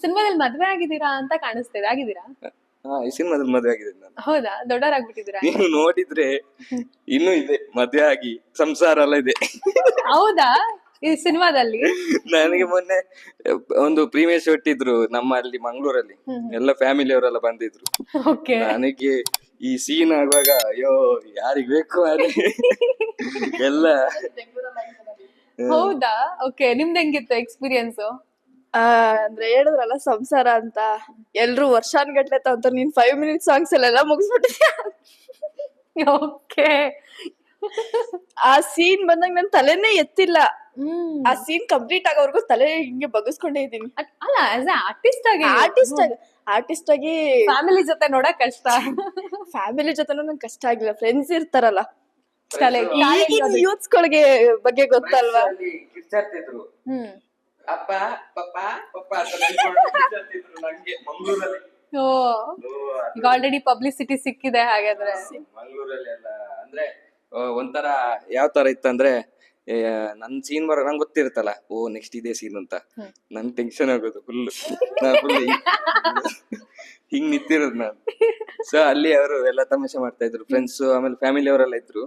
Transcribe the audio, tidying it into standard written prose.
ಸಿನಿಮಾದಲ್ಲಿ ಮದ್ವೆ ಆಗಿದ್ದೀರಾ ಅಂತ ಕಾಣಿಸ್ತಿದೆ, ಆಗಿದ್ದೀರಾ? ಈ ಸಿನಿಮಾದಲ್ಲಿ ಮದುವೆ ಆಗಿದೆ ನಾನು. ಹೌದಾ, ದೊಡ್ಡವರಾಗ್ಬಿಟ್ಟಿದ್ದೀರಾ? ನೀವು ನೋಡಿದ್ರೆ ಇನ್ನೂ ಇದೆ, ಮದುವೆ ಆಗಿ ಸಂಸಾರ ಎಲ್ಲ ಇದೆ. ಹೌದಾ, ಈ ಸಿನಿಮಾದಲ್ಲಿ? ನನಗೆ ಮೊನ್ನೆ ಒಂದು ಪ್ರೀಮಿಯರ್ ಶೋ ಇಟ್ಟಿದ್ರು ನಮ್ಮಲ್ಲಿ ಮಂಗಳೂರಲ್ಲಿ, ಎಲ್ಲ ಫ್ಯಾಮಿಲಿ ಅವರೆಲ್ಲ ಬಂದಿದ್ರು. ಓಕೆ. ನನಗೆ ಈ ಸೀನ್ ಆಗುವಾಗ ಅಯ್ಯೋ ಯಾರಿಗ್ ಬೇಕು ಅದೇ ಎಲ್ಲ. ಹೌದಾ, ಓಕೆ. ನಿಮ್ದು ಹೆಂಗಿತ್ತು ಎಕ್ಸ್ಪೀರಿಯನ್ಸ್? ಅಂದ್ರೆ ಹೇಳಿದ್ರಲ್ಲ ಸಂಸಾರ ಅಂತ, ಎಲ್ರು ವರ್ಷಾನ್ಗಟ್ಲೆ ತಗೊಂತಾರೆ, ನೀನ್ 5 minutes ಸಾಂಗ್ಸ್ ಅಲ್ಲೆಲ್ಲ ಮುಗಿಸ್ಬಿಟ್ಟಿದ್ಯಾ. ಓಕೆ. ಆ ಸೀನ್ ಬಂದಾಗ ನನ್ ತಲೆನೇ ಎತ್ತಿಲ್ಲ. ಆ ಸೀನ್ ಕಂಪ್ಲೀಟ್ ಆಗೋವರೆಗೂ ತಲೆ ಹಿಂಗೆ ಬಗ್ಗಿಸ್ಕೊಂಡೇ ಇದೀನಿ. ಅಲ್ಲ, ಆಸ್ ಎ ಆರ್ಟಿಸ್ಟ್ ಆಗಿ, ಆರ್ಟಿಸ್ಟ್ ಆಗಿ ಫ್ಯಾಮಿಲಿ ಜೊತೆ ನೋಡಕ್ ಕಷ್ಟ. ಫ್ಯಾಮಿಲಿ ಜೊತೆನೂ ನಂಗೆ ಕಷ್ಟ ಆಗಿಲ್ಲ. ಫ್ರೆಂಡ್ಸ್ ಇರ್ತಾರಲ್ಲ, ಕಲೆ ಯೂತ್ಸ್ಗಳಿಗೆ ಬಗ್ಗೆ ಗೊತ್ತಲ್ವಾ. ಕಿರ್ಚಾಡ್ತಿದ್ರು, ಅಪ್ಪ ಪಪ್ಪ ಪಪ್ಪ ಅಂತ ಕಿರ್ಚಾಡ್ತಿದ್ರು ನಂಗೆ ಮಂಗಳೂರಲ್ಲಿ. ಓ, ಈಗ ಆಲ್ರೆಡಿ ಪಬ್ಲಿಸಿಟಿ ಸಿಕ್ಕಿದೆ ಹಾಗಾದ್ರೆ. ಮಂಗಳೂರಲ್ಲಿ ಎಲ್ಲ ಅಂದ್ರೆ ಒಂಥರ ಯಾವ ತರ ಇತ್ತಂದ್ರೆ, ನನ್ ಸೀನ್ ಬರೋ ನಂಗೆ ಗೊತ್ತಿರುತ್ತಲ್ಲ, ಓ ನೆಕ್ಸ್ಟ್ ಇದೇ ಸೀನ್ ಅಂತ. ನನ್ ಟೆನ್ಷನ್ ಆಗೋದು ಫುಲ್. ಹಿಂಗ್ ನಿಂತಿರೋದು ನಾನು. ಸೊ ಅಲ್ಲಿ ಅವರು ಎಲ್ಲ ತಮಾಷೆ ಮಾಡ್ತಾ ಇದ್ರು, ಫ್ರೆಂಡ್ಸ್ ಆಮೇಲೆ ಫ್ಯಾಮಿಲಿ ಅವರೆಲ್ಲ ಇದ್ರು.